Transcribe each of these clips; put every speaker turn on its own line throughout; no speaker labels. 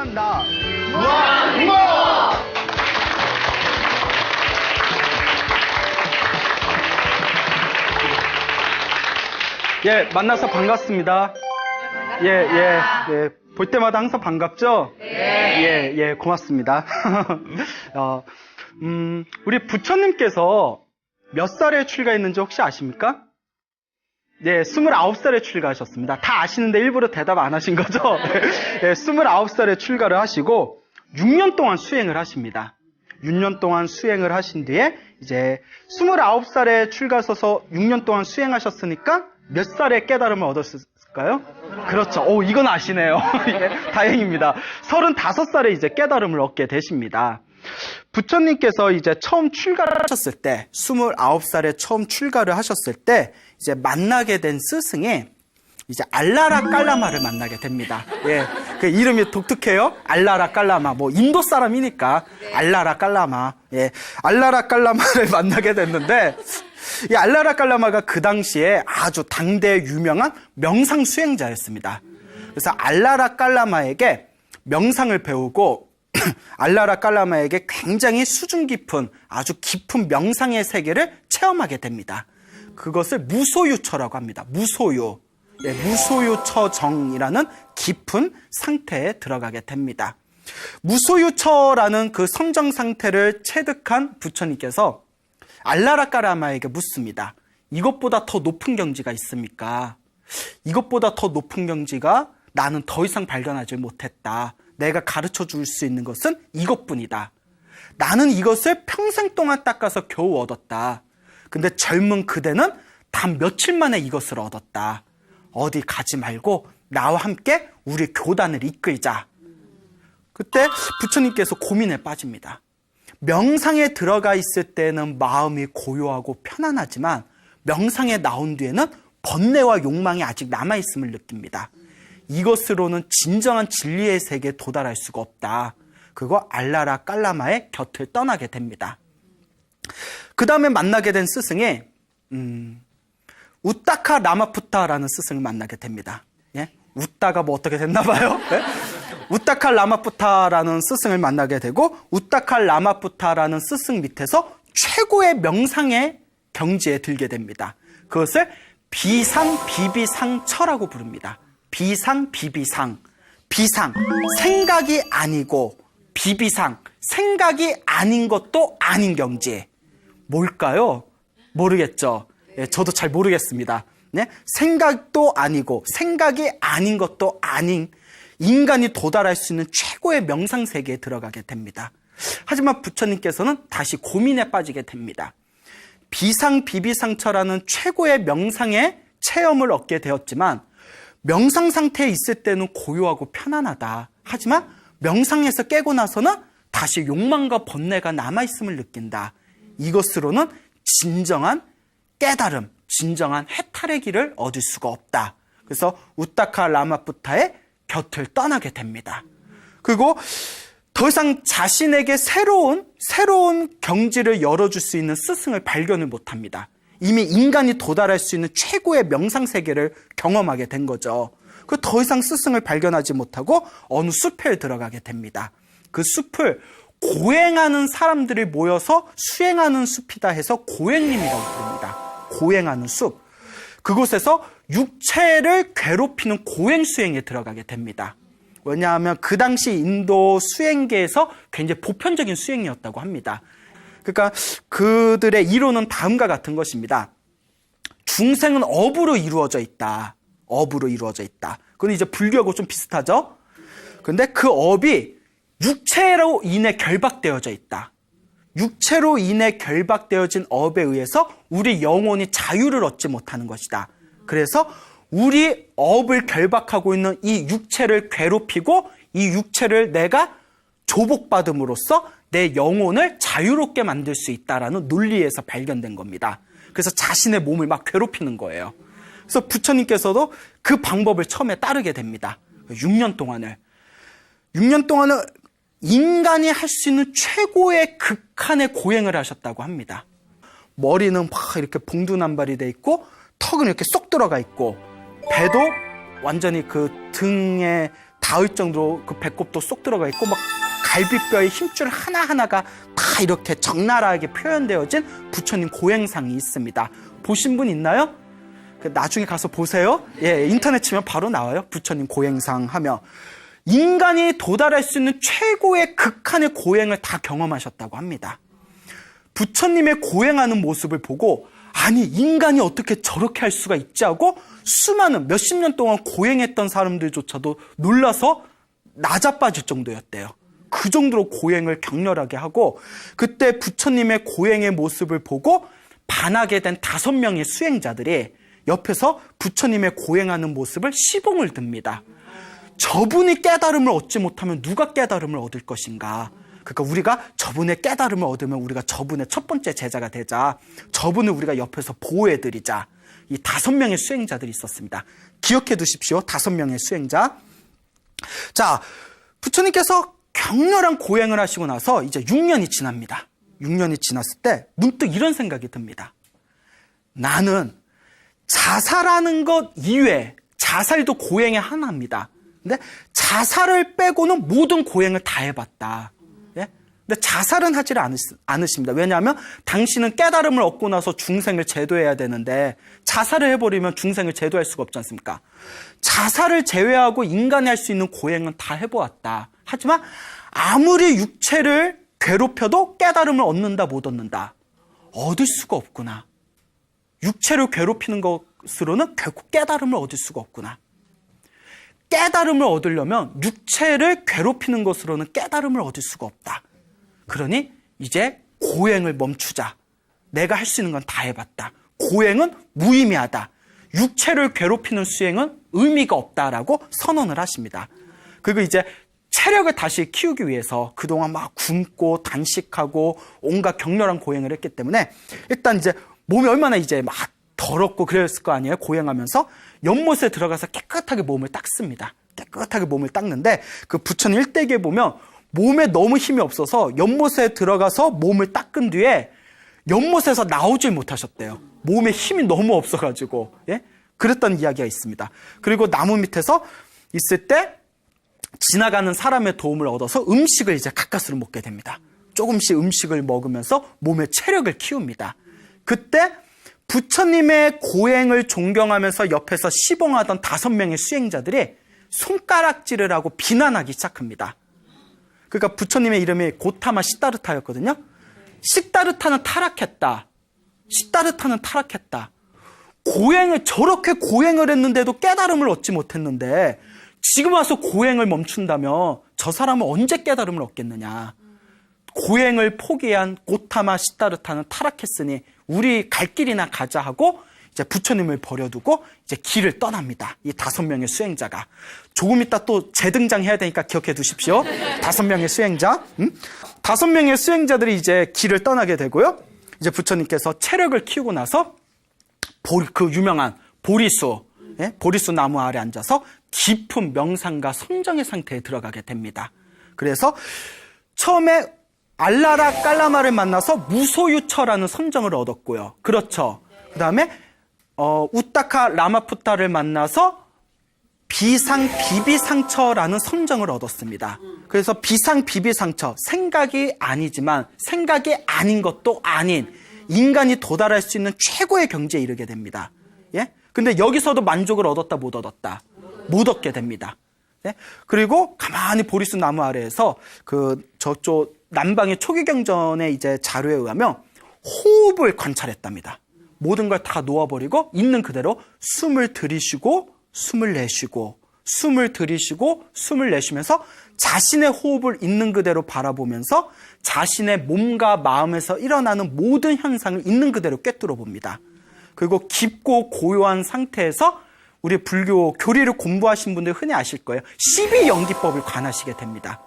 무한 나. 예, 만나서 반갑습니다. 예. 볼 때마다 항상 반갑죠? 네. 예, 고맙습니다. 우리 부처님께서 몇 살에 출가했는지 혹시 아십니까? 네, 29살에 출가하셨습니다. 다 아시는데 일부러 대답 안 하신 거죠? 네, 29살에 출가를 하시고 6년 동안 수행을 하십니다. 6년 동안 수행을 하신 뒤에 이제 29살에 출가하셔서 6년 동안 수행하셨으니까 몇 살에 깨달음을 얻었을까요? 그렇죠. 이건 아시네요. 예, 다행입니다. 35살에 이제 깨달음을 얻게 되십니다. 부처님께서 이제 처음 출가를 하셨을 때, 29살에 처음 출가를 하셨을 때, 이제 만나게 된 스승이 이제 알라라 깔라마를 만나게 됩니다. 예. 그 이름이 독특해요. 알라라 깔라마. 뭐 인도 사람이니까 알라라 깔라마. 예. 알라라 깔라마를 만나게 됐는데, 이 알라라 깔라마가 그 당시에 아주 당대의 유명한 명상 수행자였습니다. 그래서 알라라 깔라마에게 명상을 배우고 알라라 깔라마에게 굉장히 수준 깊은 아주 깊은 명상의 세계를 체험하게 됩니다. 그것을 무소유처라고 합니다. 무소유. 예, 무소유처정이라는 깊은 상태에 들어가게 됩니다. 무소유처라는 그 성정 상태를 체득한 부처님께서 알라라 깔라마에게 묻습니다. 이것보다 더 높은 경지가 있습니까? 이것보다 더 높은 경지가 나는 더 이상 발견하지 못했다. 내가 가르쳐 줄 수 있는 것은 이것뿐이다. 나는 이것을 평생 동안 닦아서 겨우 얻었다. 근데 젊은 그대는 단 며칠 만에 이것을 얻었다. 어디 가지 말고 나와 함께 우리 교단을 이끌자. 그때 부처님께서 고민에 빠집니다. 명상에 들어가 있을 때는 마음이 고요하고 편안하지만 명상에 나온 뒤에는 번뇌와 욕망이 아직 남아있음을 느낍니다. 이것으로는 진정한 진리의 세계에 도달할 수가 없다. 그거 알라라 깔라마의 곁을 떠나게 됩니다. 그 다음에 만나게 된 스승이 우타카 라마푸타라는 스승을 만나게 됩니다. 예? 웃다가 뭐 어떻게 됐나 봐요. 예? 우타카 라마푸타라는 스승을 만나게 되고 우타카 라마푸타라는 스승 밑에서 최고의 명상의 경지에 들게 됩니다. 그것을 비상비비상처라고 부릅니다. 비상비비상. 비상, 생각이 아니고 비비상, 생각이 아닌 것도 아닌 경지. 뭘까요? 모르겠죠. 예, 저도 잘 모르겠습니다. 네? 생각도 아니고 생각이 아닌 것도 아닌 인간이 도달할 수 있는 최고의 명상 세계에 들어가게 됩니다. 하지만 부처님께서는 다시 고민에 빠지게 됩니다. 비상비비상처라는 최고의 명상의 체험을 얻게 되었지만 명상 상태에 있을 때는 고요하고 편안하다. 하지만 명상에서 깨고 나서는 다시 욕망과 번뇌가 남아있음을 느낀다. 이것으로는 진정한 깨달음, 진정한 해탈의 길을 얻을 수가 없다. 그래서 우타카 라마푸타의 곁을 떠나게 됩니다. 그리고 더 이상 자신에게 새로운 경지를 열어줄 수 있는 스승을 발견을 못합니다. 이미 인간이 도달할 수 있는 최고의 명상 세계를 경험하게 된 거죠. 그 더 이상 스승을 발견하지 못하고 어느 숲에 들어가게 됩니다. 그 숲을 고행하는 사람들이 모여서 수행하는 숲이다 해서 고행림이라고 부릅니다. 고행하는 숲. 그곳에서 육체를 괴롭히는 고행 수행에 들어가게 됩니다. 왜냐하면 그 당시 인도 수행계에서 굉장히 보편적인 수행이었다고 합니다. 그러니까 그들의 이론은 다음과 같은 것입니다. 중생은 업으로 이루어져 있다. 업으로 이루어져 있다. 그건 이제 불교하고 좀 비슷하죠? 근데 그 업이 육체로 인해 결박되어져 있다. 육체로 인해 결박되어진 업에 의해서 우리 영혼이 자유를 얻지 못하는 것이다. 그래서 우리 업을 결박하고 있는 이 육체를 괴롭히고 이 육체를 내가 조복받음으로써 내 영혼을 자유롭게 만들 수 있다라는 논리에서 발견된 겁니다. 그래서 자신의 몸을 막 괴롭히는 거예요. 그래서 부처님께서도 그 방법을 처음에 따르게 됩니다. 6년 동안을 인간이 할 수 있는 최고의 극한의 고행을 하셨다고 합니다. 머리는 막 이렇게 봉두난발이 돼 있고 턱은 이렇게 쏙 들어가 있고 배도 완전히 그 등에 닿을 정도로 그 배꼽도 쏙 들어가 있고 막 갈비뼈의 힘줄 하나하나가 다 이렇게 적나라하게 표현되어진 부처님 고행상이 있습니다. 보신 분 있나요? 나중에 가서 보세요. 예, 인터넷 치면 바로 나와요. 부처님 고행상 하며 인간이 도달할 수 있는 최고의 극한의 고행을 다 경험하셨다고 합니다. 부처님의 고행하는 모습을 보고 아니 인간이 어떻게 저렇게 할 수가 있지 하고 수많은 몇십 년 동안 고행했던 사람들조차도 놀라서 나자빠질 정도였대요. 그 정도로 고행을 격렬하게 하고 그때 부처님의 고행의 모습을 보고 반하게 된 5명의 수행자들이 옆에서 부처님의 고행하는 모습을 시봉을 듭니다. 저분이 깨달음을 얻지 못하면 누가 깨달음을 얻을 것인가? 그러니까 우리가 저분의 깨달음을 얻으면 우리가 저분의 첫 번째 제자가 되자. 저분을 우리가 옆에서 보호해드리자. 이 5명의 수행자들이 있었습니다. 기억해 두십시오. 5명의 수행자. 자, 부처님께서 격렬한 고행을 하시고 나서 이제 6년이 지납니다. 6년이 지났을 때 문득 이런 생각이 듭니다. 나는 자살하는 것 이외에 자살도 고행의 하나입니다. 근데 자살을 빼고는 모든 고행을 다 해봤다. 예? 근데 자살은 하지 않으십니다. 왜냐하면 당신은 깨달음을 얻고 나서 중생을 제도해야 되는데 자살을 해버리면 중생을 제도할 수가 없지 않습니까? 자살을 제외하고 인간이 할 수 있는 고행은 다 해보았다. 하지만 아무리 육체를 괴롭혀도 깨달음을 얻는다 못 얻는다. 얻을 수가 없구나. 육체를 괴롭히는 것으로는 결국 깨달음을 얻을 수가 없구나. 깨달음을 얻으려면 육체를 괴롭히는 것으로는 깨달음을 얻을 수가 없다. 그러니 이제 고행을 멈추자. 내가 할 수 있는 건 다 해봤다. 고행은 무의미하다. 육체를 괴롭히는 수행은 의미가 없다라고 선언을 하십니다. 그리고 이제 체력을 다시 키우기 위해서 그동안 막 굶고 단식하고 온갖 격렬한 고행을 했기 때문에 일단 이제 몸이 얼마나 이제 막 더럽고 그랬을 거 아니에요. 고행하면서 연못에 들어가서 깨끗하게 몸을 닦습니다. 깨끗하게 몸을 닦는데 그 부처님 일대기에 보면 몸에 너무 힘이 없어서 연못에 들어가서 몸을 닦은 뒤에 연못에서 나오질 못하셨대요. 몸에 힘이 너무 없어가지고. 예? 그랬던 이야기가 있습니다. 그리고 나무 밑에서 있을 때 지나가는 사람의 도움을 얻어서 음식을 이제 가까스로 먹게 됩니다. 조금씩 음식을 먹으면서 몸의 체력을 키웁니다. 그때 부처님의 고행을 존경하면서 옆에서 시봉하던 5명의 수행자들이 손가락질을 하고 비난하기 시작합니다. 그러니까 부처님의 이름이 고타마 시다르타였거든요. 시다르타는 타락했다. 시다르타는 타락했다. 저렇게 고행을 했는데도 깨달음을 얻지 못했는데 지금 와서 고행을 멈춘다면 저 사람은 언제 깨달음을 얻겠느냐. 고행을 포기한 고타마 시다르타는 타락했으니 우리 갈 길이나 가자 하고 이제 부처님을 버려두고 이제 길을 떠납니다. 이 5명의 수행자가. 조금 이따 또 재등장해야 되니까 기억해 두십시오. 5명의 수행자. 5명의 수행자들이 이제 길을 떠나게 되고요. 이제 부처님께서 체력을 키우고 나서 그 유명한 보리수, 보리수 나무 아래 앉아서 깊은 명상과 성정의 상태에 들어가게 됩니다. 그래서 처음에 알라라 깔라마를 만나서 무소유처라는 선정을 얻었고요. 그렇죠. 그 다음에 우타카 라마푸타를 만나서 비상비비상처라는 선정을 얻었습니다. 그래서 비상비비상처, 생각이 아니지만 생각이 아닌 것도 아닌 인간이 도달할 수 있는 최고의 경지에 이르게 됩니다. 예? 근데 여기서도 만족을 얻었다 못 얻었다? 못 얻게 됩니다. 예? 그리고 가만히 보리수 나무 아래에서 저쪽 남방의 초기경전의 이제 자료에 의하면 호흡을 관찰했답니다. 모든 걸 다 놓아버리고 있는 그대로 숨을 들이쉬고 숨을 내쉬고 숨을 들이쉬고 숨을 내쉬면서 자신의 호흡을 있는 그대로 바라보면서 자신의 몸과 마음에서 일어나는 모든 현상을 있는 그대로 꿰뚫어 봅니다. 그리고 깊고 고요한 상태에서 우리 불교 교리를 공부하신 분들 흔히 아실 거예요. 12연기법을 관하시게 됩니다.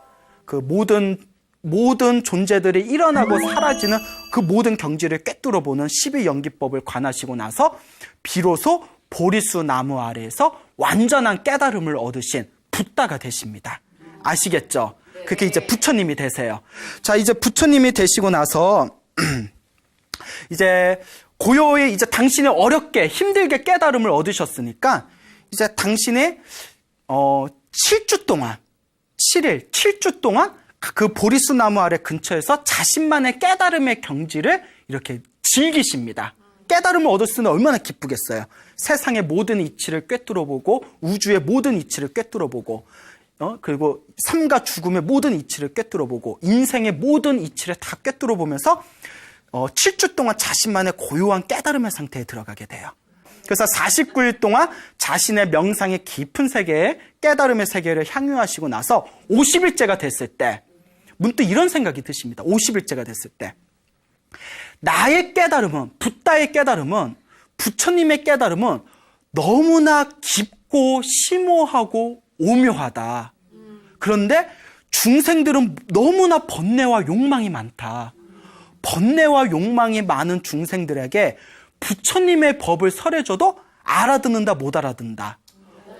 그 모든 존재들이 일어나고 사라지는 그 모든 경지를 꿰뚫어 보는 12연기법을 관하시고 나서 비로소 보리수 나무 아래에서 완전한 깨달음을 얻으신 붓다가 되십니다. 아시겠죠? 그게 이제 부처님이 되세요. 자, 이제 부처님이 되시고 나서 이제 고요히 이제 당신이 어렵게 힘들게 깨달음을 얻으셨으니까 이제 당신의 7주 동안 7일, 7주 동안 그 보리수 나무 아래 근처에서 자신만의 깨달음의 경지를 이렇게 즐기십니다. 깨달음을 얻었으니 얼마나 기쁘겠어요. 세상의 모든 이치를 꿰뚫어보고 우주의 모든 이치를 꿰뚫어보고 그리고 삶과 죽음의 모든 이치를 꿰뚫어보고 인생의 모든 이치를 다 꿰뚫어보면서 7주 동안 자신만의 고요한 깨달음의 상태에 들어가게 돼요. 그래서 49일 동안 자신의 명상의 깊은 세계에 깨달음의 세계를 향유하시고 나서 50일째가 됐을 때 문득 이런 생각이 드십니다. 50일째가 됐을 때 나의 깨달음은, 붓다의 깨달음은, 부처님의 깨달음은 너무나 깊고 심오하고 오묘하다. 그런데 중생들은 너무나 번뇌와 욕망이 많다. 번뇌와 욕망이 많은 중생들에게 부처님의 법을 설해줘도 알아듣는다, 못 알아듣는다?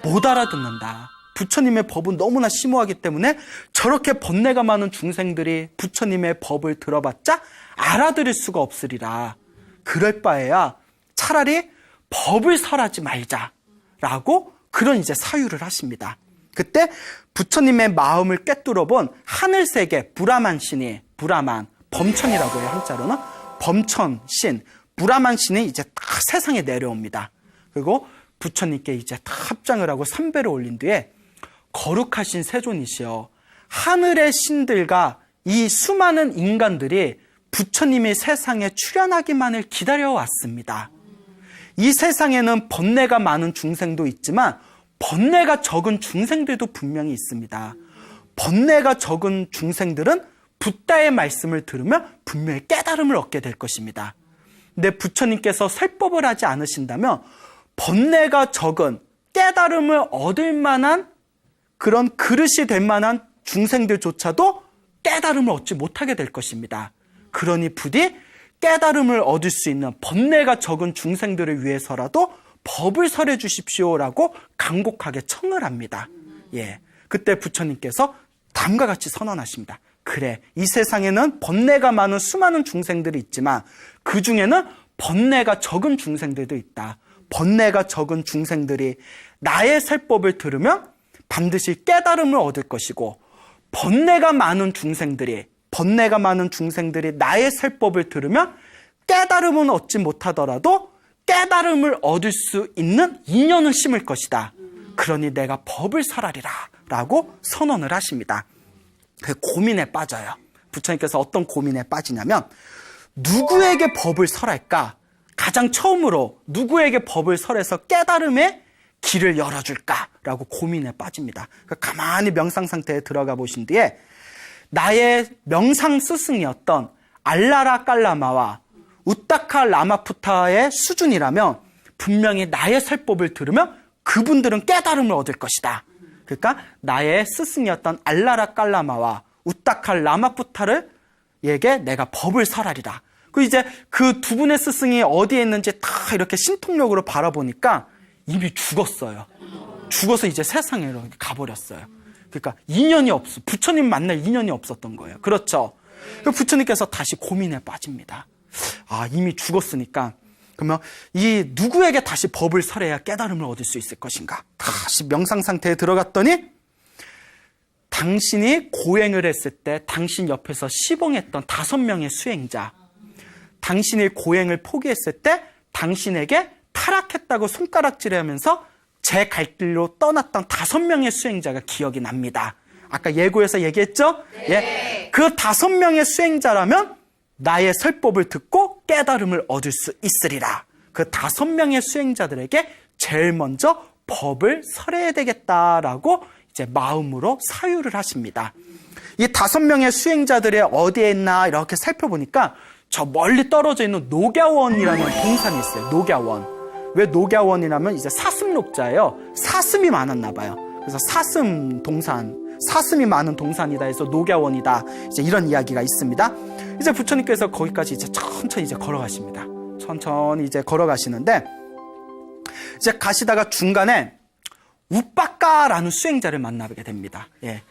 못 알아듣는다. 부처님의 법은 너무나 심오하기 때문에 저렇게 번뇌가 많은 중생들이 부처님의 법을 들어봤자 알아들을 수가 없으리라. 그럴 바에야 차라리 법을 설하지 말자라고 그런 이제 사유를 하십니다. 그때 부처님의 마음을 꿰뚫어본 하늘세계 브라만 신이, 브라만, 범천이라고 해요. 한자로는 범천 신, 브라만 신이 이제 다 세상에 내려옵니다. 그리고 부처님께 이제 다 합장을 하고 삼배를 올린 뒤에 거룩하신 세존이시여, 하늘의 신들과 이 수많은 인간들이 부처님이 세상에 출현하기만을 기다려왔습니다. 이 세상에는 번뇌가 많은 중생도 있지만 번뇌가 적은 중생들도 분명히 있습니다. 번뇌가 적은 중생들은 붓다의 말씀을 들으면 분명히 깨달음을 얻게 될 것입니다. 근데 부처님께서 설법을 하지 않으신다면 번뇌가 적은 깨달음을 얻을 만한 그런 그릇이 될 만한 중생들조차도 깨달음을 얻지 못하게 될 것입니다. 그러니 부디 깨달음을 얻을 수 있는 번뇌가 적은 중생들을 위해서라도 법을 설해 주십시오라고 간곡하게 청을 합니다. 예, 그때 부처님께서 다음과 같이 선언하십니다. 그래, 이 세상에는 번뇌가 많은 수많은 중생들이 있지만 그 중에는 번뇌가 적은 중생들도 있다. 번뇌가 적은 중생들이 나의 설법을 들으면 반드시 깨달음을 얻을 것이고, 번뇌가 많은 중생들이 나의 설법을 들으면 깨달음은 얻지 못하더라도 깨달음을 얻을 수 있는 인연을 심을 것이다. 그러니 내가 법을 설하리라 라고 선언을 하십니다. 그 고민에 빠져요. 부처님께서 어떤 고민에 빠지냐면, 누구에게 법을 설할까? 가장 처음으로 누구에게 법을 설해서 깨달음의 길을 열어줄까라고 고민에 빠집니다. 가만히 명상 상태에 들어가 보신 뒤에 나의 명상 스승이었던 알라라 깔라마와 우타카 라마푸타의 수준이라면 분명히 나의 설법을 들으면 그분들은 깨달음을 얻을 것이다. 그러니까 나의 스승이었던 알라라 깔라마와 우타카 라마푸타에게 내가 법을 설하리라. 그 이제 그 두 분의 스승이 어디에 있는지 다 이렇게 신통력으로 바라보니까 이미 죽었어요. 죽어서 이제 세상에 가버렸어요. 그러니까 인연이 없어. 부처님 만날 인연이 없었던 거예요. 그렇죠. 부처님께서 다시 고민에 빠집니다. 아, 이미 죽었으니까 그러면 이 누구에게 다시 법을 설해야 깨달음을 얻을 수 있을 것인가? 다시 명상 상태에 들어갔더니 당신이 고행을 했을 때 당신 옆에서 시봉했던 5명의 수행자, 당신이 고행을 포기했을 때 당신에게 타락했다고 손가락질하면서 제 갈 길로 떠났던 5명의 수행자가 기억이 납니다. 아까 예고에서 얘기했죠? 네. 예. 그 5명의 수행자라면 나의 설법을 듣고 깨달음을 얻을 수 있으리라. 그 5명의 수행자들에게 제일 먼저 법을 설해야 되겠다라고 이제 마음으로 사유를 하십니다. 이 5명의 수행자들이 어디에 있나 이렇게 살펴보니까 저 멀리 떨어져 있는 녹야원이라는 동산이 있어요. 녹야원. 왜 녹야원이라면 이제 사슴록자예요. 사슴이 많았나 봐요. 그래서 사슴 동산, 사슴이 많은 동산이다 해서 녹야원이다. 이제 이런 이야기가 있습니다. 이제 부처님께서 거기까지 이제 천천히 이제 걸어가십니다. 천천히 이제 걸어가시는데 이제 가시다가 중간에 우빠까라는 수행자를 만나게 됩니다. 예.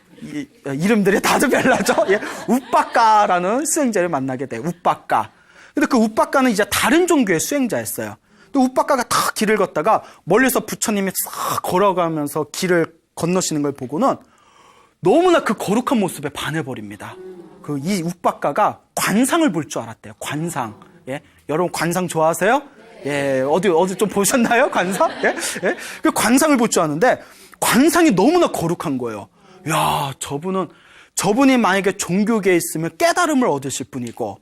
이름들이 다들 별나죠? 예. 우빠까라는 수행자를 만나게 돼요. 우빠까. 근데 그 우빠까는 이제 다른 종교의 수행자였어요. 또 우빠까가 다 길을 걷다가 멀리서 부처님이 싹 걸어가면서 길을 건너시는 걸 보고는 너무나 그 거룩한 모습에 반해버립니다. 이 욱박가가 관상을 볼 줄 알았대요. 관상. 예? 여러분 관상 좋아하세요? 예, 어디 좀 보셨나요? 관상? 예? 예? 그 관상을 볼 줄 아는데 관상이 너무나 거룩한 거예요. 야, 저분이 만약에 종교계에 있으면 깨달음을 얻으실 분이고,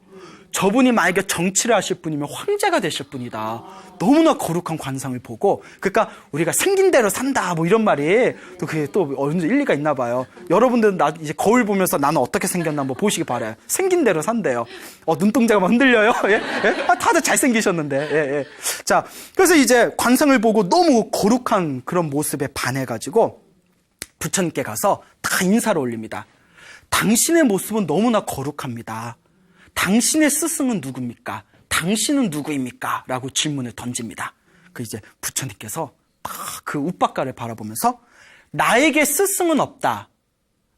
저분이 만약에 정치를 하실 분이면 황제가 되실 분이다. 너무나 거룩한 관상을 보고, 그러니까 우리가 생긴 대로 산다, 뭐 이런 말이 또 그게 또 어느 정도 일리가 있나 봐요. 여러분들은 이제 거울 보면서 나는 어떻게 생겼나 한번 보시기 바라요. 생긴 대로 산대요. 눈동자가 막 흔들려요. 예? 예? 다들 잘생기셨는데. 예, 예. 자, 그래서 이제 관상을 보고 너무 거룩한 그런 모습에 반해가지고 부처님께 가서 다 인사를 올립니다. 당신의 모습은 너무나 거룩합니다. 당신의 스승은 누굽니까? 당신은 누구입니까? 라고 질문을 던집니다. 이제 부처님께서 그 욱박가를 바라보면서 나에게 스승은 없다.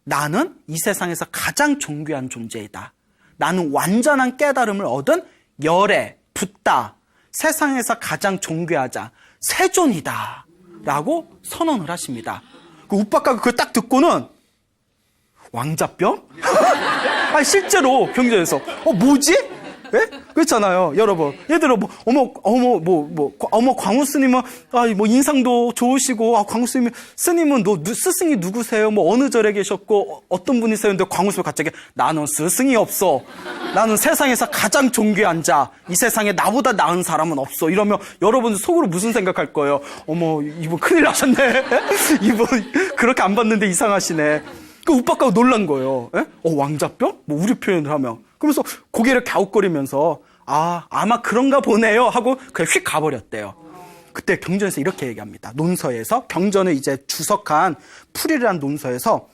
나는 이 세상에서 가장 존귀한 존재이다. 나는 완전한 깨달음을 얻은 열애, 붓다. 세상에서 가장 존귀하자 세존이다. 라고 선언을 하십니다. 욱박가가 그걸 딱 듣고는 왕자병? 아니, 실제로 경전에서, 뭐지? 예? 그렇잖아요, 여러분. 얘들아, 광우 스님은, 인상도 좋으시고, 광우 스님은 스승이 누구세요? 어느 절에 계셨고, 어떤 분이세요? 근데 광우 스님은 갑자기, 나는 스승이 없어. 나는 세상에서 가장 존귀한 자. 이 세상에 나보다 나은 사람은 없어. 이러면 여러분 속으로 무슨 생각할 거예요? 이분 큰일 나셨네. 이분 그렇게 안 봤는데 이상하시네. 욱박가가 놀란 거예요. 예? 왕자병? 우리 표현을 하면. 그러면서 고개를 갸웃거리면서, 아마 그런가 보네요. 하고 그냥 휙 가버렸대요. 그때 경전에서 이렇게 얘기합니다. 논서에서, 경전을 이제 주석한 풀이를 한 논서에서,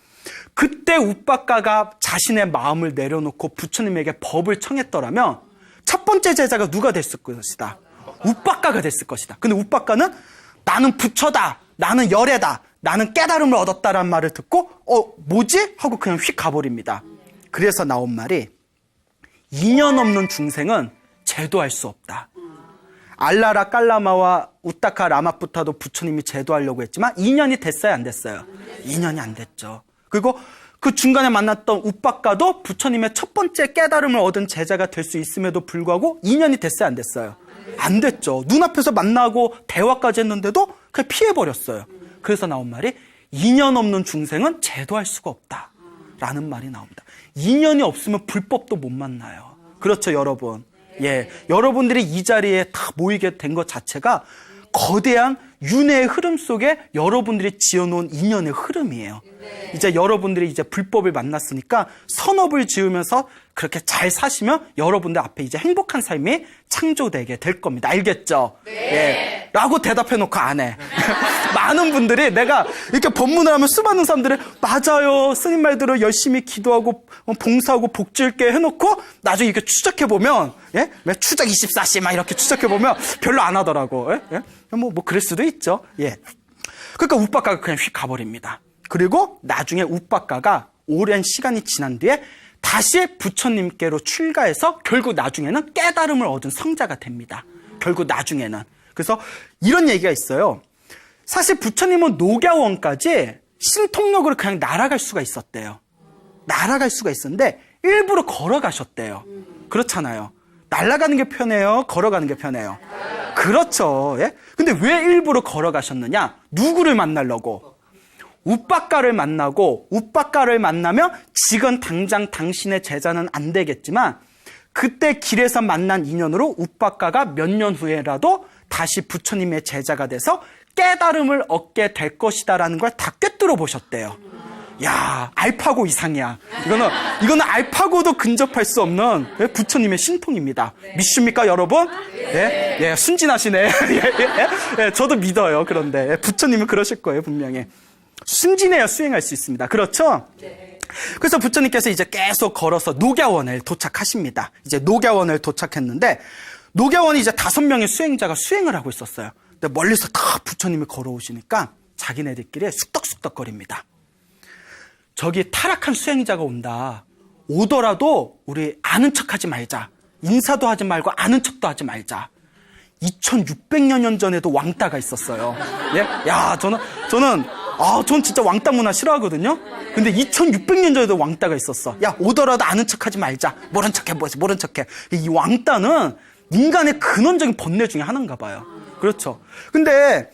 그때 욱박가가 자신의 마음을 내려놓고 부처님에게 법을 청했더라면, 첫 번째 제자가 누가 됐을 것이다. 욱박가가 됐을 것이다. 근데 욱박가는 나는 부처다. 나는 열애다. 나는 깨달음을 얻었다라는 말을 듣고 뭐지? 하고 그냥 휙 가버립니다. 그래서 나온 말이 인연 없는 중생은 제도할 수 없다. 알라라 깔라마와 우타카 라마푸타도 부처님이 제도하려고 했지만 인연이 됐어요? 안 됐어요? 인연이 안 됐죠. 그리고 그 중간에 만났던 욱박가도 부처님의 첫 번째 깨달음을 얻은 제자가 될 수 있음에도 불구하고 인연이 됐어요? 안 됐어요? 안 됐죠. 눈앞에서 만나고 대화까지 했는데도 그냥 피해버렸어요. 그래서 나온 말이 인연 없는 중생은 제도할 수가 없다 라는 말이 나옵니다. 인연이 없으면 불법도 못 만나요. 그렇죠, 여러분. 예, 여러분들이 이 자리에 다 모이게 된 것 자체가 거대한 윤회의 흐름 속에 여러분들이 지어놓은 인연의 흐름이에요. 이제 여러분들이 이제 불법을 만났으니까 선업을 지으면서 그렇게 잘 사시면 여러분들 앞에 이제 행복한 삶이 창조되게 될 겁니다. 알겠죠? 네. 예. 라고 대답해놓고 안 해. 많은 분들이 내가 이렇게 법문을 하면 수많은 사람들이 맞아요. 스님 말대로 열심히 기도하고 봉사하고 복지일게 해놓고 나중에 이렇게 추적해보면 예? 추적 24시 막 이렇게 추적해보면 별로 안 하더라고. 예? 뭐 그럴 수도 있죠. 예. 그러니까 욱박가가 그냥 휙 가버립니다. 그리고 나중에 욱박가가 오랜 시간이 지난 뒤에 다시 부처님께로 출가해서 결국 나중에는 깨달음을 얻은 성자가 됩니다. 결국 나중에는. 그래서 이런 얘기가 있어요. 사실 부처님은 녹야원까지 신통력으로 그냥 날아갈 수가 있었대요. 날아갈 수가 있었는데 일부러 걸어가셨대요. 그렇잖아요. 날아가는 게 편해요? 걸어가는 게 편해요? 그렇죠. 예? 근데 왜 일부러 걸어가셨느냐? 누구를 만나려고? 욱박가를 만나고 욱박가를 만나면 지금 당장 당신의 제자는 안 되겠지만 그때 길에서 만난 인연으로 욱박가가 몇 년 후에라도 다시 부처님의 제자가 돼서 깨달음을 얻게 될 것이다라는 걸 다 꿰뚫어 보셨대요. 야, 알파고 이상이야. 이거는 알파고도 근접할 수 없는 부처님의 신통입니다. 믿습니까, 여러분? 예, 예, 순진하시네. 예, 저도 믿어요. 그런데 부처님은 그러실 거예요, 분명히. 순진해야 수행할 수 있습니다. 그렇죠? 그래서 부처님께서 이제 계속 걸어서 녹야원을 도착하십니다. 이제 녹야원을 도착했는데 녹야원이 이제 5명의 수행자가 수행을 하고 있었어요. 근데 멀리서 다 부처님이 걸어오시니까 자기네들끼리 쑥덕쑥덕거립니다. 저기 타락한 수행자가 온다. 오더라도 우리 아는 척하지 말자. 인사도 하지 말고 아는 척도 하지 말자. 2600여 년 전에도 왕따가 있었어요. 예? 야, 저는 전 진짜 왕따 문화 싫어하거든요. 근데 2600년 전에도 왕따가 있었어. 야, 오더라도 아는 척하지 말자. 모른 척해, 모른 척해. 이 왕따는 인간의 근원적인 본능 중에 하나인가 봐요. 그렇죠. 근데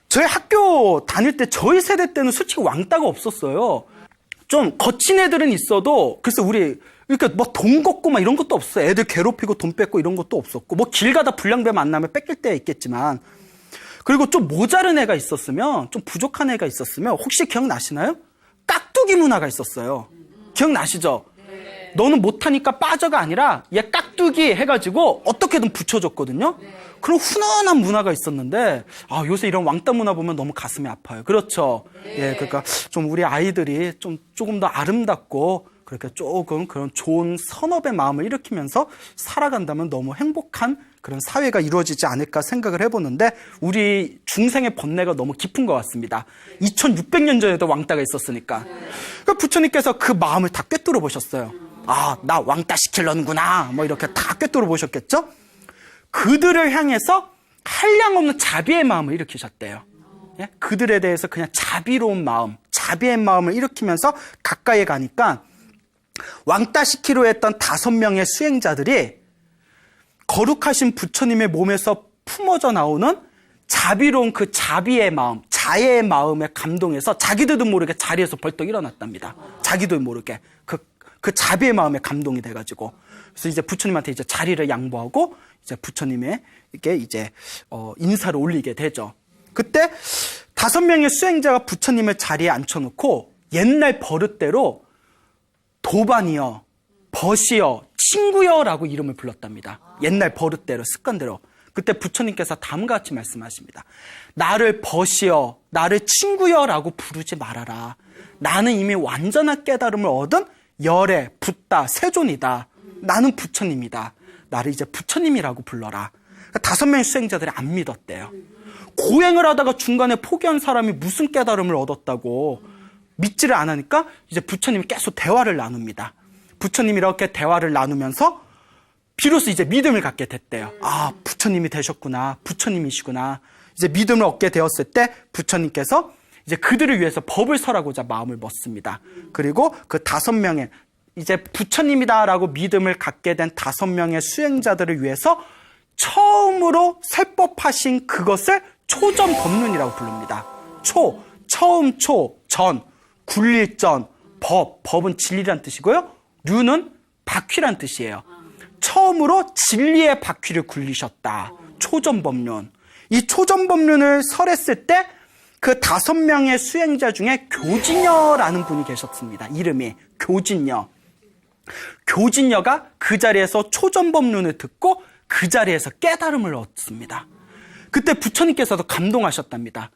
저희 학교 다닐 때 저희 세대 때는 솔직히 왕따가 없었어요. 좀 거친 애들은 있어도 글쎄 우리 그러니까 뭐 돈 걷고 막 이런 것도 없어요. 애들 괴롭히고 돈 뺏고 이런 것도 없었고 뭐 길 가다 불량배 만나면 뺏길 때가 있겠지만 그리고 좀 모자른 애가 있었으면 좀 부족한 애가 있었으면 혹시 기억나시나요? 깍두기 문화가 있었어요. 기억나시죠? 너는 못하니까 빠져가 아니라 얘 깍두기 해가지고 어떻게든 붙여줬거든요. 그런 훈훈한 문화가 있었는데 요새 이런 왕따 문화 보면 너무 가슴이 아파요. 그렇죠? 예, 그러니까 좀 우리 아이들이 조금 더 아름답고 그렇게 조금 그런 좋은 선업의 마음을 일으키면서 살아간다면 너무 행복한 그런 사회가 이루어지지 않을까 생각을 해보는데 우리 중생의 번뇌가 너무 깊은 것 같습니다. 2600년 전에도 왕따가 있었으니까. 그러니까 부처님께서 그 마음을 다 꿰뚫어 보셨어요. 나 왕따 시키려는구나. 뭐 이렇게 다 꿰뚫어 보셨겠죠? 그들을 향해서 한량없는 자비의 마음을 일으키셨대요. 예? 그들에 대해서 그냥 자비로운 마음, 자비의 마음을 일으키면서 가까이 가니까 왕따 시키려 했던 5명의 수행자들이 거룩하신 부처님의 몸에서 품어져 나오는 자비로운 그 자비의 마음, 자애의 마음에 감동해서 자기들도 모르게 자리에서 벌떡 일어났답니다. 자기도 모르게. 그 자비의 마음에 감동이 돼가지고. 그래서 이제 부처님한테 이제 자리를 양보하고 이제 부처님에게 이제 인사를 올리게 되죠. 그때 5명의 수행자가 부처님을 자리에 앉혀놓고 옛날 버릇대로 도반이여, 벗이여, 친구여라고 이름을 불렀답니다. 옛날 버릇대로, 습관대로. 그때 부처님께서 다음과 같이 말씀하십니다. 나를 벗이여, 나를 친구여라고 부르지 말아라. 나는 이미 완전한 깨달음을 얻은 열애, 붓다, 세존이다. 나는 부처님이다. 나를 이제 부처님이라고 불러라. 5명의 수행자들이 안 믿었대요. 고행을 하다가 중간에 포기한 사람이 무슨 깨달음을 얻었다고 믿지를 않으니까 이제 부처님이 계속 대화를 나눕니다. 부처님이 이렇게 대화를 나누면서 비로소 이제 믿음을 갖게 됐대요. 부처님이 되셨구나. 부처님이시구나. 이제 믿음을 얻게 되었을 때 부처님께서 이제 그들을 위해서 법을 설하고자 마음을 먹습니다. 그리고 그 5명의 이제 부처님이다라고 믿음을 갖게 된 5명의 수행자들을 위해서 처음으로 설법하신 그것을 초전법륜이라고 부릅니다. 처음 전, 굴릴 전, 법은 진리란 뜻이고요. 륜은 바퀴란 뜻이에요. 처음으로 진리의 바퀴를 굴리셨다. 초전법륜. 이 초전법륜을 설했을 때 그 5명의 수행자 중에 교진여라는 분이 계셨습니다. 이름이 교진여. 교진여가 그 자리에서 초전법륜을 듣고 그 자리에서 깨달음을 얻습니다. 그때 부처님께서도 감동하셨답니다.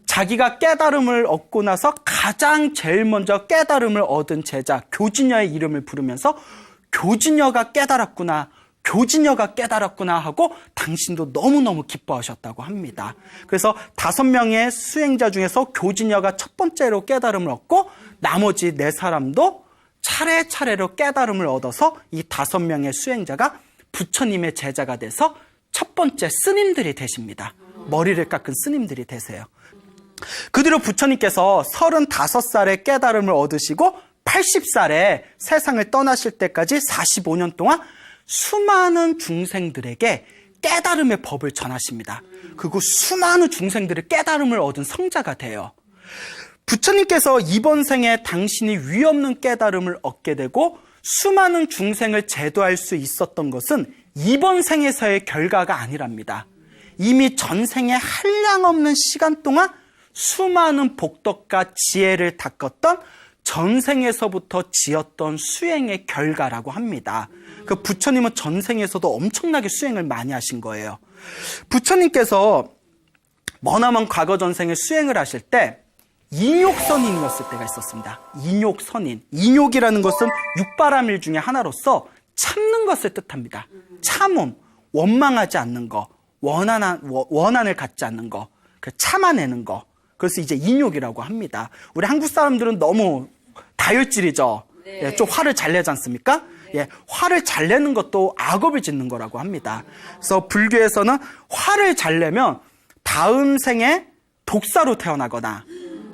자기가 깨달음을 얻고 나서 가장 제일 먼저 깨달음을 얻은 제자 교진여의 이름을 부르면서 교진여가 깨달았구나, 교진여가 깨달았구나 하고 당신도 너무너무 기뻐하셨다고 합니다. 그래서 5명의 수행자 중에서 교진여가 첫 번째로 깨달음을 얻고 나머지 4사람도 차례차례로 깨달음을 얻어서 이 5명의 수행자가 부처님의 제자가 돼서 첫 번째 스님들이 되십니다. 머리를 깎은 스님들이 되세요. 그 뒤로 부처님께서 35살에 깨달음을 얻으시고 80살에 세상을 떠나실 때까지 45년 동안 수많은 중생들에게 깨달음의 법을 전하십니다. 그리고 수많은 중생들의 깨달음을 얻은 성자가 돼요. 부처님께서 이번 생에 당신이 위없는 깨달음을 얻게 되고 수많은 중생을 제도할 수 있었던 것은 이번 생에서의 결과가 아니랍니다. 이미 전생에 한량없는 시간 동안 수많은 복덕과 지혜를 닦았던 전생에서부터 지었던 수행의 결과라고 합니다. 그 부처님은 전생에서도 엄청나게 수행을 많이 하신 거예요. 부처님께서 머나먼 과거 전생에 수행을 하실 때 인욕선인이었을 때가 있었습니다. 인욕선인. 인욕이라는 것은 육바라밀 중에 하나로서 참는 것을 뜻합니다. 참음, 원망하지 않는 거, 원한을 갖지 않는 거, 참아내는 거. 그래서 이제 인욕이라고 합니다. 우리 한국 사람들은 너무 다혈질이죠.
네.
예, 좀 화를 잘 내지 않습니까? 예, 화를 잘 내는 것도 악업을 짓는 거라고 합니다. 그래서 불교에서는 화를 잘 내면 다음 생에 독사로 태어나거나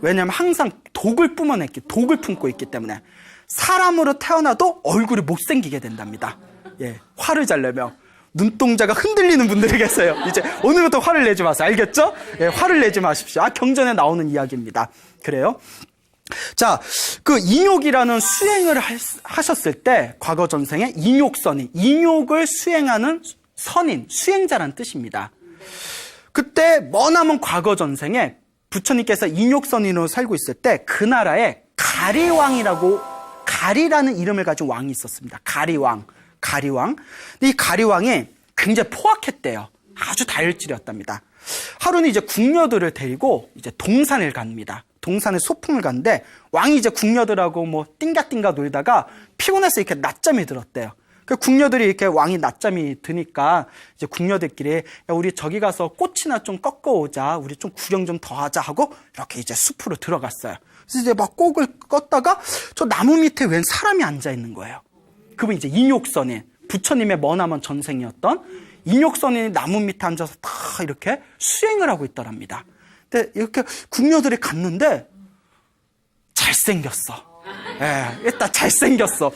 왜냐하면 항상 독을 품고 있기 때문에 사람으로 태어나도 얼굴이 못생기게 된답니다. 예, 화를 잘 내며 눈동자가 흔들리는 분들이 계세요. 이제 오늘부터 화를 내지 마세요. 알겠죠? 예, 화를 내지 마십시오. 경전에 나오는 이야기입니다. 그래요? 자, 그 인욕이라는 수행을 하셨을 때 과거 전생에 인욕선인, 인욕을 수행하는 선인, 수행자란 뜻입니다. 그때 머나먼 과거 전생에 부처님께서 인욕선인으로 살고 있을 때 그 나라에 가리라는 이름을 가진 왕이 있었습니다. 가리왕. 근데 이 가리왕이 굉장히 포악했대요. 아주 다혈질이었답니다. 하루는 이제 궁녀들을 데리고 이제 동산을 갑니다. 동산에 소풍을 갔는데 왕이 이제 궁녀들하고 뭐 띵가띵가 놀다가 피곤해서 이렇게 낮잠이 들었대요. 그 궁녀들이 이렇게 왕이 낮잠이 드니까 이제 궁녀들끼리 야, 우리 저기 가서 꽃이나 좀 꺾어오자. 우리 좀 구경 좀 더 하자 하고 이렇게 이제 숲으로 들어갔어요. 그래서 이제 막 꼭을 껐다가 저 나무 밑에 웬 사람이 앉아 있는 거예요. 그분 이제 인욕선인, 부처님의 머나먼 전생이었던 인욕선인이 나무 밑에 앉아서 다 이렇게 수행을 하고 있더랍니다. 근데 이렇게 궁녀들이 갔는데 잘생겼어. 예, 일단 잘생겼어.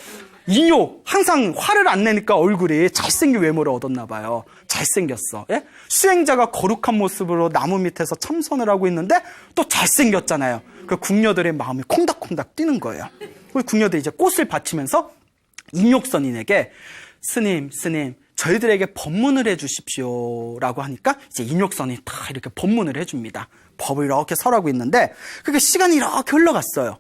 인욕, 항상 화를 안 내니까 얼굴이 잘생긴 외모를 얻었나 봐요. 잘생겼어. 예? 수행자가 거룩한 모습으로 나무 밑에서 참선을 하고 있는데 또 잘생겼잖아요. 그 궁녀들의 마음이 콩닥콩닥 뛰는 거예요. 그 궁녀들이 이제 꽃을 바치면서 인욕선인에게 스님, 저희들에게 법문을 해주십시오. 라고 하니까 이제 인욕선이 다 이렇게 법문을 해줍니다. 법을 이렇게 설하고 있는데 그게 시간이 이렇게 흘러갔어요.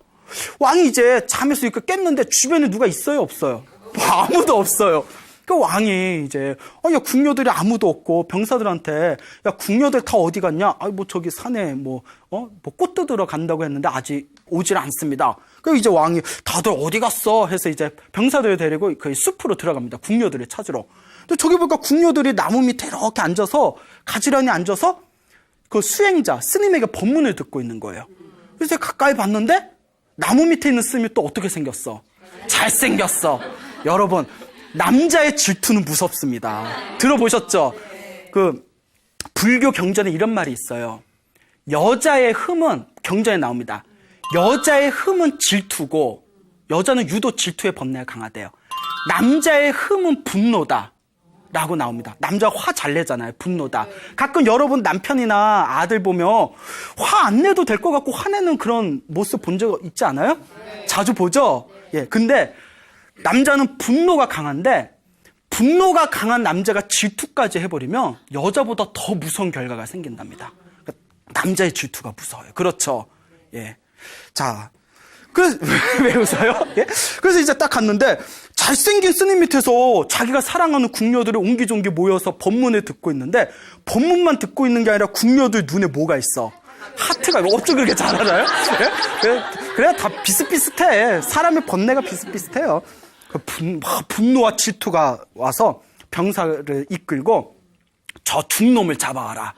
왕이 이제 잠에서 이렇게 깼는데 주변에 누가 있어요? 없어요? 아무도 없어요. 그 왕이 이제 야 궁녀들이 아무도 없고 병사들한테 야 궁녀들 다 어디 갔냐? 뭐 저기 산에 뭐 꽃 뜯으러 간다고 했는데 아직 오질 않습니다. 그 이제 왕이 다들 어디 갔어? 해서 이제 병사들을 데리고 그 숲으로 들어갑니다. 궁녀들을 찾으러. 근데 저기 보니까 궁녀들이 나무 밑에 이렇게 앉아서 가지런히 앉아서 그 수행자 스님에게 법문을 듣고 있는 거예요. 그래서 가까이 봤는데 나무 밑에 있는 스님이 또 어떻게 생겼어? 잘생겼어. 여러분, 남자의 질투는 무섭습니다. 들어보셨죠? 그 불교 경전에 이런 말이 있어요. 여자의 흠은 경전에 나옵니다. 여자의 흠은 질투고 여자는 유독 질투의 번뇌가 강하대요. 남자의 흠은 분노다. 라고 나옵니다. 남자 화 잘 내잖아요. 분노다. 가끔 여러분 남편이나 아들 보면 화 안 내도 될 것 같고 화내는 그런 모습 본 적 있지 않아요? 자주 보죠? 예. 근데 남자는 분노가 강한데 분노가 강한 남자가 질투까지 해버리면 여자보다 더 무서운 결과가 생긴답니다. 남자의 질투가 무서워요. 그렇죠? 예. 자. 왜 웃어요? 예? 그래서 이제 딱 갔는데 잘생긴 스님 밑에서 자기가 사랑하는 궁녀들이 옹기종기 모여서 법문을 듣고 있는데 법문만 듣고 있는 게 아니라 궁녀들 눈에 뭐가 있어? 하트가 어떻게 그렇게 잘 알아요? 예? 그래야 다 비슷비슷해. 사람의 번뇌가 비슷비슷해요. 분노와 질투가 와서 병사를 이끌고 저 중놈을 잡아와라.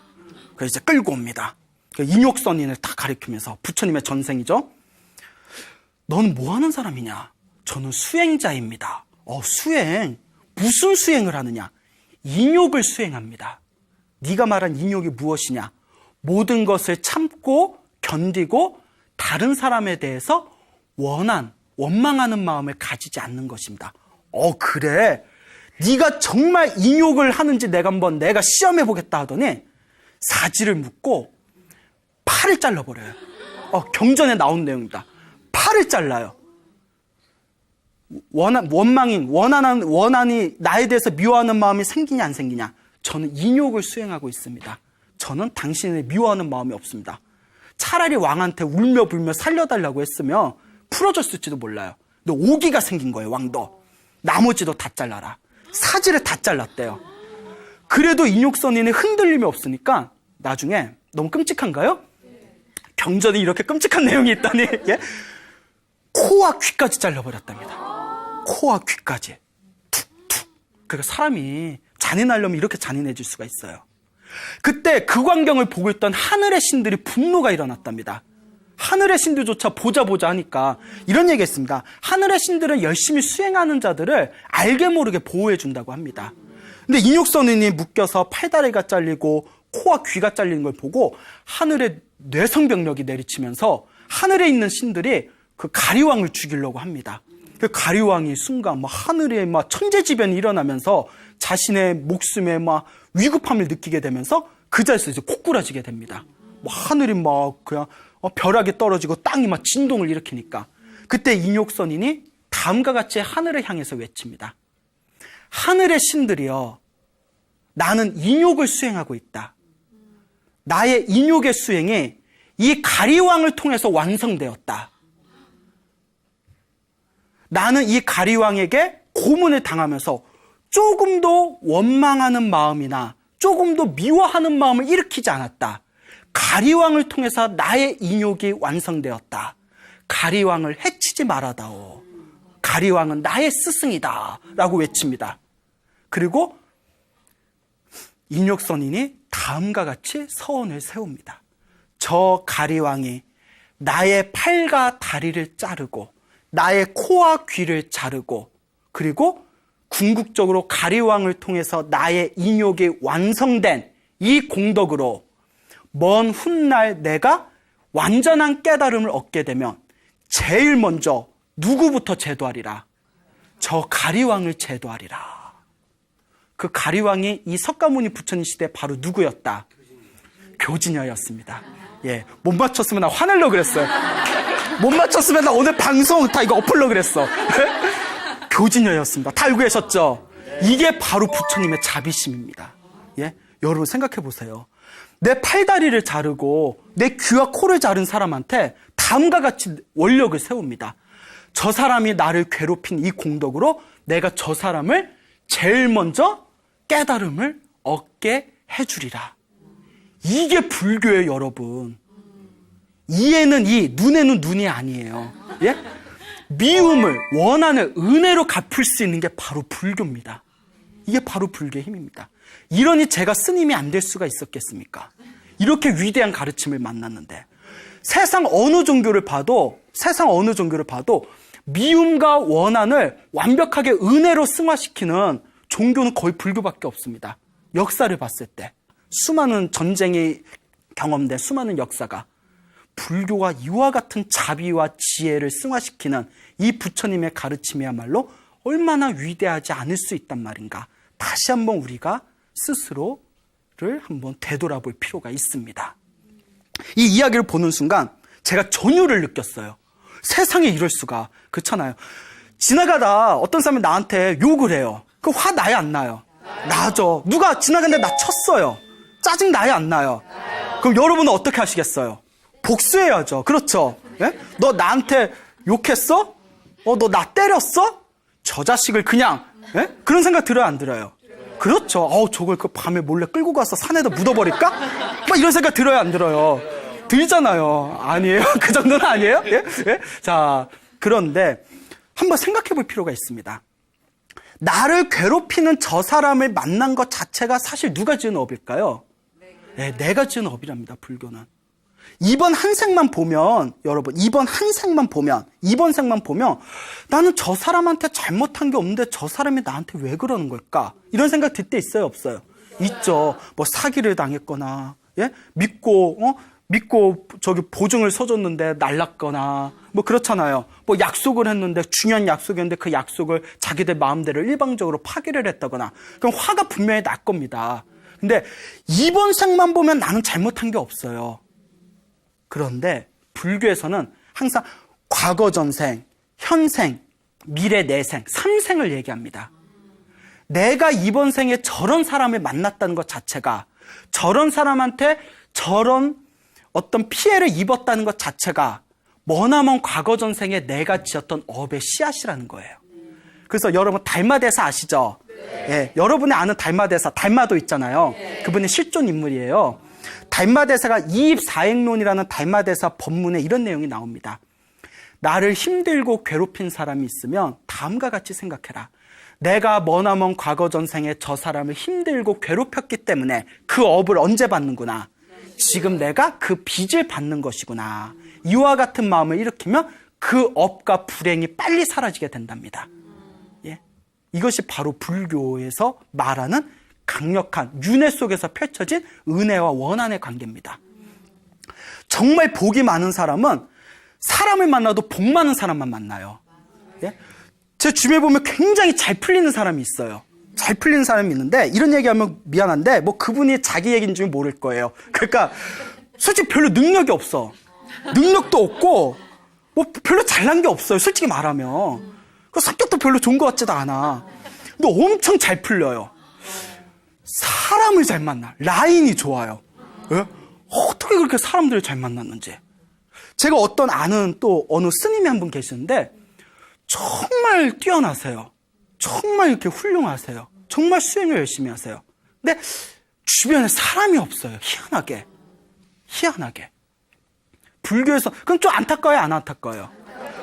그래서 이제 끌고 옵니다. 인욕선인을 다 가리키면서 부처님의 전생이죠. 너는 뭐 하는 사람이냐? 저는 수행자입니다. 수행? 무슨 수행을 하느냐? 인욕을 수행합니다. 네가 말한 인욕이 무엇이냐? 모든 것을 참고 견디고 다른 사람에 대해서 원망하는 마음을 가지지 않는 것입니다. 그래? 네가 정말 인욕을 하는지 내가 시험해보겠다 하더니 사지를 묶고 팔을 잘라버려요. 경전에 나온 내용입니다. 팔을 잘라요. 원한이 나에 대해서 미워하는 마음이 생기냐 안 생기냐? 저는 인욕을 수행하고 있습니다. 저는 당신을 미워하는 마음이 없습니다. 차라리 왕한테 울며 불며 살려달라고 했으면 풀어줬을지도 몰라요. 근데 오기가 생긴 거예요. 왕도. 나머지도 다 잘라라. 사지를 다 잘랐대요. 그래도 인욕선인의 흔들림이 없으니까 나중에 너무 끔찍한가요? 경전에 이렇게 끔찍한 내용이 있다니. 예? 코와 귀까지 잘라버렸답니다. 코와 귀까지. 툭툭. 그러니까 사람이 잔인하려면 이렇게 잔인해질 수가 있어요. 그때 그 광경을 보고 있던 하늘의 신들이 분노가 일어났답니다. 하늘의 신들조차 보자 하니까 이런 얘기했습니다. 하늘의 신들은 열심히 수행하는 자들을 알게 모르게 보호해준다고 합니다. 근데 인욕선인이 묶여서 팔다리가 잘리고 코와 귀가 잘리는 걸 보고 하늘의 뇌성병력이 내리치면서 하늘에 있는 신들이 그 가리왕을 죽이려고 합니다. 그 가리왕이 순간 막 하늘에 막 천재지변이 일어나면서 자신의 목숨에 막 위급함을 느끼게 되면서 그 자리에서 이제 코꾸라지게 됩니다. 뭐 하늘이 막 그냥 벼락이 떨어지고 땅이 막 진동을 일으키니까 그때 인욕선인이 다음과 같이 하늘을 향해서 외칩니다. 하늘의 신들이여, 나는 인욕을 수행하고 있다. 나의 인욕의 수행이 이 가리왕을 통해서 완성되었다. 나는 이 가리왕에게 고문을 당하면서 조금도 원망하는 마음이나 조금도 미워하는 마음을 일으키지 않았다. 가리왕을 통해서 나의 인욕이 완성되었다. 가리왕을 해치지 말아다오. 가리왕은 나의 스승이다 라고 외칩니다. 그리고 인욕선인이 다음과 같이 서원을 세웁니다. 저 가리왕이 나의 팔과 다리를 자르고 나의 코와 귀를 자르고 그리고 궁극적으로 가리왕을 통해서 나의 인욕이 완성된 이 공덕으로 먼 훗날 내가 완전한 깨달음을 얻게 되면 제일 먼저 누구부터 제도하리라? 저 가리왕을 제도하리라. 그 가리왕이 이 석가모니 부처님 시대 바로 누구였다? 교진여였습니다. 예, 못 맞췄으면 나 화내려고 그랬어요. 못 맞췄으면 나 오늘 방송 다 이거 엎으려고 그랬어. 교진여였습니다. 다 알고 계셨죠? 이게 바로 부처님의 자비심입니다. 예, 여러분 생각해 보세요. 내 팔다리를 자르고 내 귀와 코를 자른 사람한테 다음과 같이 원력을 세웁니다. 저 사람이 나를 괴롭힌 이 공덕으로 내가 저 사람을 제일 먼저 깨달음을 얻게 해주리라. 이게 불교예요, 여러분. 이에는 이, 눈에는 눈이 아니에요. 예? 미움을, 원한을 은혜로 갚을 수 있는 게 바로 불교입니다. 이게 바로 불교의 힘입니다. 이러니 제가 스님이 안 될 수가 있었겠습니까? 이렇게 위대한 가르침을 만났는데 세상 어느 종교를 봐도 미움과 원한을 완벽하게 은혜로 승화시키는 종교는 거의 불교밖에 없습니다. 역사를 봤을 때 수많은 전쟁이 경험된 수많은 역사가 불교가 이와 같은 자비와 지혜를 승화시키는 이 부처님의 가르침이야말로 얼마나 위대하지 않을 수 있단 말인가. 다시 한번 우리가 스스로를 한번 되돌아볼 필요가 있습니다. 이 이야기를 보는 순간 제가 전율을 느꼈어요. 세상에 이럴 수가. 그렇잖아요. 지나가다 어떤 사람이 나한테 욕을 해요. 그 화 나요, 안 나요? 나죠. 누가 지나가는데 나 쳤어요. 짜증 나요, 안 나요? 그럼 여러분은 어떻게 하시겠어요? 복수해야죠. 그렇죠? 예? 너 나한테 욕했어? 너 나 때렸어? 저 자식을 그냥, 예? 그런 생각 들어요, 안 들어요? 그렇죠. 저걸 그 밤에 몰래 끌고 가서 산에다 묻어버릴까? 막 이런 생각 들어요, 안 들어요? 들잖아요. 아니에요? 그 정도는 아니에요? 예? 예? 자, 그런데 한번 생각해 볼 필요가 있습니다. 나를 괴롭히는 저 사람을 만난 것 자체가 사실 누가 지은 업일까요? 네, 내가 지은 업이랍니다, 불교는. 이번 한 생만 보면, 여러분, 이번 생만 보면, 나는 저 사람한테 잘못한 게 없는데 저 사람이 나한테 왜 그러는 걸까? 이런 생각 들 때 있어요, 없어요? 있죠. 뭐 사기를 당했거나, 예? 믿고 저기 보증을 서줬는데 날랐거나, 뭐 그렇잖아요. 뭐 약속을 했는데, 중요한 약속이었는데 그 약속을 자기들 마음대로 일방적으로 파기를 했다거나, 그럼 화가 분명히 날 겁니다. 근데 이번 생만 보면 나는 잘못한 게 없어요. 그런데 불교에서는 항상 과거 전생, 현생, 미래 내생, 3생을 얘기합니다. 내가 이번 생에 저런 사람을 만났다는 것 자체가, 저런 사람한테 저런 어떤 피해를 입었다는 것 자체가 머나먼 과거 전생에 내가 지었던 업의 씨앗이라는 거예요. 그래서 여러분 달마대사 아시죠? 예, 여러분이 아는 달마대사, 달마도 있잖아요. 그분이 실존 인물이에요. 달마대사가 이입사행론이라는 달마대사 법문에 이런 내용이 나옵니다. 나를 힘들고 괴롭힌 사람이 있으면 다음과 같이 생각해라. 내가 머나먼 과거 전생에 저 사람을 힘들고 괴롭혔기 때문에 그 업을 언제 받는구나. 지금 내가 그 빚을 받는 것이구나. 이와 같은 마음을 일으키면 그 업과 불행이 빨리 사라지게 된답니다. 예? 이것이 바로 불교에서 말하는 강력한 윤회 속에서 펼쳐진 은혜와 원한의 관계입니다. 정말 복이 많은 사람은 사람을 만나도 복 많은 사람만 만나요. 예? 제 주변에 보면 굉장히 잘 풀리는 사람이 있어요. 잘 풀리는 사람이 있는데 이런 얘기하면 미안한데 뭐 그분이 자기 얘기인 줄 모를 거예요. 그러니까 솔직히 별로 능력이 없어. 능력도 없고 뭐 별로 잘난 게 없어요. 솔직히 말하면. 그 성격도 별로 좋은 것 같지도 않아. 근데 엄청 잘 풀려요. 사람을 잘 만나. 라인이 좋아요. 예? 어떻게 그렇게 사람들을 잘 만났는지. 제가 어떤 아는 또 어느 스님이 한 분 계시는데 정말 뛰어나세요. 정말 이렇게 훌륭하세요. 정말 수행을 열심히 하세요. 근데 주변에 사람이 없어요. 희한하게. 불교에서 그럼 좀 안타까워요, 안 안타까워요?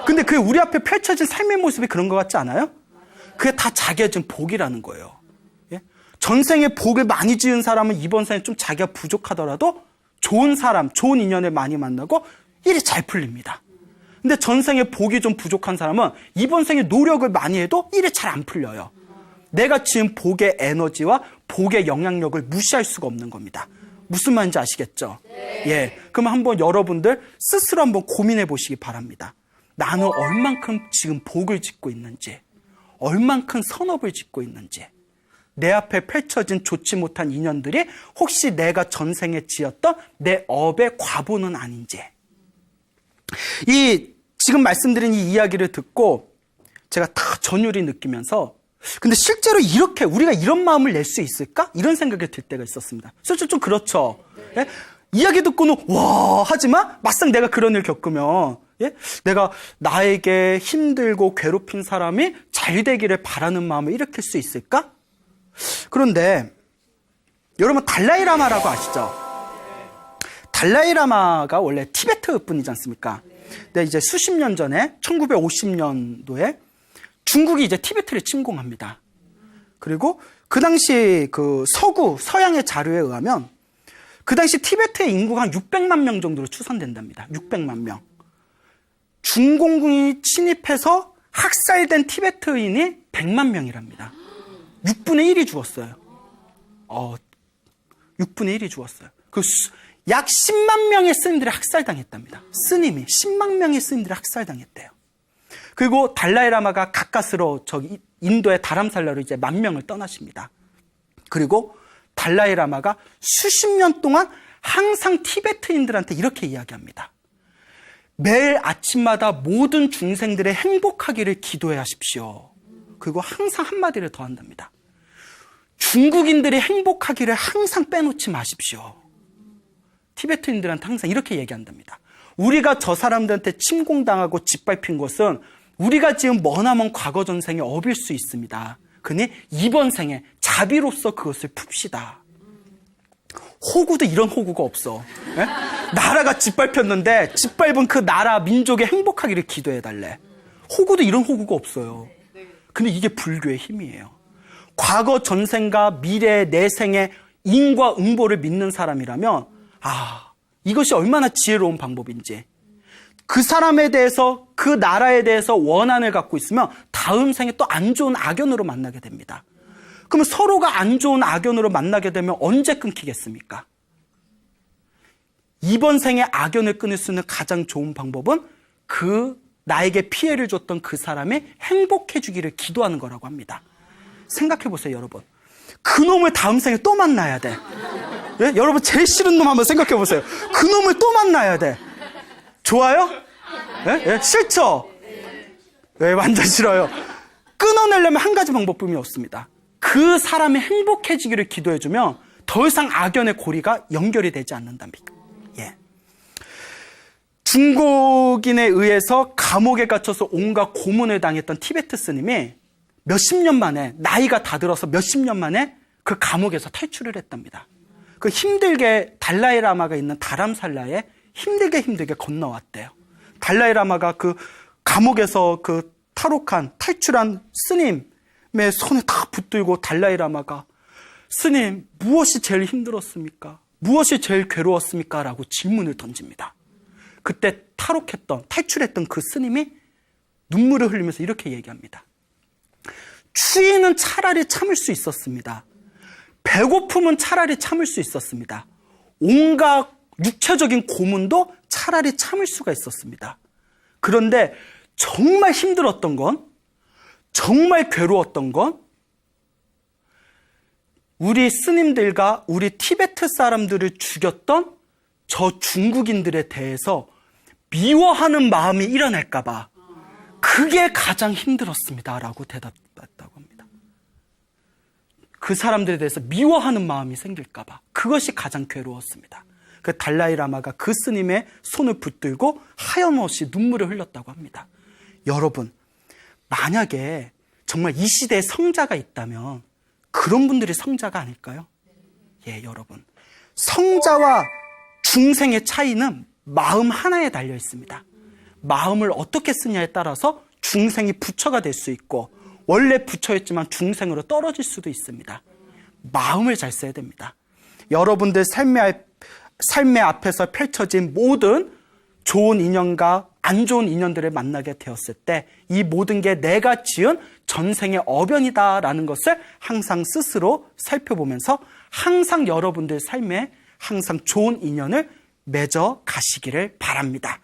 근데 그게 우리 앞에 펼쳐진 삶의 모습이 그런 것 같지 않아요? 그게 다 자기가 지은 복이라는 거예요. 예? 전생에 복을 많이 지은 사람은 이번 생에 좀 자기가 부족하더라도 좋은 사람, 좋은 인연을 많이 만나고 일이 잘 풀립니다. 근데 전생에 복이 좀 부족한 사람은 이번 생에 노력을 많이 해도 일이 잘 안 풀려요. 내가 지은 복의 에너지와 복의 영향력을 무시할 수가 없는 겁니다. 무슨 말인지 아시겠죠? 예. 그럼 한번 여러분들 스스로 한번 고민해 보시기 바랍니다. 나는 얼만큼 지금 복을 짓고 있는지, 얼만큼 선업을 짓고 있는지, 내 앞에 펼쳐진 좋지 못한 인연들이 혹시 내가 전생에 지었던 내 업의 과보는 아닌지. 지금 말씀드린 이 이야기를 듣고 제가 다 전율이 느끼면서 근데 실제로 이렇게 우리가 이런 마음을 낼 수 있을까? 이런 생각이 들 때가 있었습니다. 솔직히 좀 그렇죠. 예? 이야기 듣고는 와 하지만 막상 내가 그런 일 겪으면 예? 내가 나에게 힘들고 괴롭힌 사람이 잘 되기를 바라는 마음을 일으킬 수 있을까? 그런데 여러분 달라이라마라고 아시죠? 달라이라마가 원래 티베트 분이지 않습니까? 근데 이제 수십 년 전에 1950년도에 중국이 이제 티베트를 침공합니다. 그리고 그 당시 그 서양의 자료에 의하면 그 당시 티베트의 인구가 한 600만 명 정도로 추산된답니다. 600만 명. 중공군이 침입해서 학살된 티베트인이 100만 명이랍니다. 6분의 1이 죽었어요. 6분의 1이 죽었어요. 약 10만 명의 스님들이 학살당했답니다. 스님이 10만 명의 스님들이 학살당했대요. 그리고 달라이라마가 가까스로 저기 인도의 다람살라로 이제 10,000명을 떠나십니다. 그리고 달라이라마가 수십 년 동안 항상 티베트인들한테 이렇게 이야기합니다. 매일 아침마다 모든 중생들의 행복하기를 기도해 하십시오. 그리고 항상 한마디를 더 한답니다. 중국인들이 행복하기를 항상 빼놓지 마십시오. 티베트인들한테 항상 이렇게 얘기한답니다. 우리가 저 사람들한테 침공당하고 짓밟힌 것은 우리가 지은 머나먼 과거 전생의 업일 수 있습니다. 그니 이번 생에 자비로서 그것을 풉시다. 호구도 이런 호구가 없어. 예? 나라가 짓밟혔는데 짓밟은 그 나라 민족의 행복하기를 기도해달래. 호구도 이런 호구가 없어요. 근데 이게 불교의 힘이에요. 과거 전생과 미래의 내생의 인과 응보를 믿는 사람이라면 이것이 얼마나 지혜로운 방법인지, 그 사람에 대해서, 그 나라에 대해서 원한을 갖고 있으면 다음 생에 또 안 좋은 악연으로 만나게 됩니다. 그러면 서로가 안 좋은 악연으로 만나게 되면 언제 끊기겠습니까? 이번 생에 악연을 끊을 수 있는 가장 좋은 방법은 나에게 피해를 줬던 그 사람이 행복해지기를 기도하는 거라고 합니다. 생각해 보세요, 여러분. 그 놈을 다음 생에 또 만나야 돼. 예? 여러분 제일 싫은 놈 한번 생각해 보세요. 그 놈을 또 만나야 돼. 좋아요? 예? 예? 싫죠? 예, 완전 싫어요. 끊어내려면 한 가지 방법뿐이 없습니다. 그 사람이 행복해지기를 기도해주면 더 이상 악연의 고리가 연결이 되지 않는답니다. 예. 중국인에 의해서 감옥에 갇혀서 온갖 고문을 당했던 티베트 스님이 몇십 년 만에, 나이가 다 들어서 몇십 년 만에 그 감옥에서 탈출을 했답니다. 그 힘들게 달라이라마가 있는 다람살라에 힘들게 건너왔대요. 달라이라마가 그 감옥에서 그 탈출한 스님의 손에 딱 붙들고 달라이라마가 스님, 무엇이 제일 힘들었습니까? 무엇이 제일 괴로웠습니까? 라고 질문을 던집니다. 그때 탈출했던 그 스님이 눈물을 흘리면서 이렇게 얘기합니다. 추위는 차라리 참을 수 있었습니다. 배고픔은 차라리 참을 수 있었습니다. 온갖 육체적인 고문도 차라리 참을 수가 있었습니다. 그런데 정말 힘들었던 건, 정말 괴로웠던 건 우리 스님들과 우리 티베트 사람들을 죽였던 저 중국인들에 대해서 미워하는 마음이 일어날까 봐 그게 가장 힘들었습니다 라고 대답했다고 합니다. 그 사람들에 대해서 미워하는 마음이 생길까 봐 그것이 가장 괴로웠습니다. 그 달라이 라마가 그 스님의 손을 붙들고 하염없이 눈물을 흘렸다고 합니다. 여러분, 만약에 정말 이 시대에 성자가 있다면 그런 분들이 성자가 아닐까요? 예, 여러분. 성자와 중생의 차이는 마음 하나에 달려 있습니다. 마음을 어떻게 쓰냐에 따라서 중생이 부처가 될 수 있고 원래 부처였지만 중생으로 떨어질 수도 있습니다. 마음을 잘 써야 됩니다. 여러분들 삶의 앞에서 펼쳐진 모든 좋은 인연과 안 좋은 인연들을 만나게 되었을 때 이 모든 게 내가 지은 전생의 어변이다라는 것을 항상 스스로 살펴보면서 항상 여러분들 삶에 항상 좋은 인연을 맺어 가시기를 바랍니다.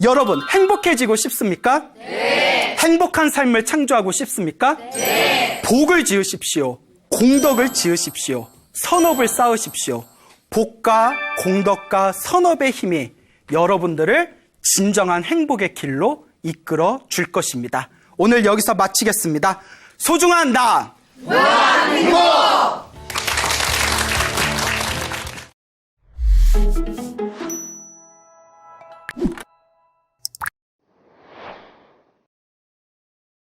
여러분, 행복해지고 싶습니까? 네. 행복한 삶을 창조하고 싶습니까? 네. 복을 지으십시오. 공덕을 지으십시오. 선업을 쌓으십시오. 복과 공덕과 선업의 힘이 여러분들을 진정한 행복의 길로 이끌어 줄 것입니다. 오늘 여기서 마치겠습니다. 소중한 나! 무한행복!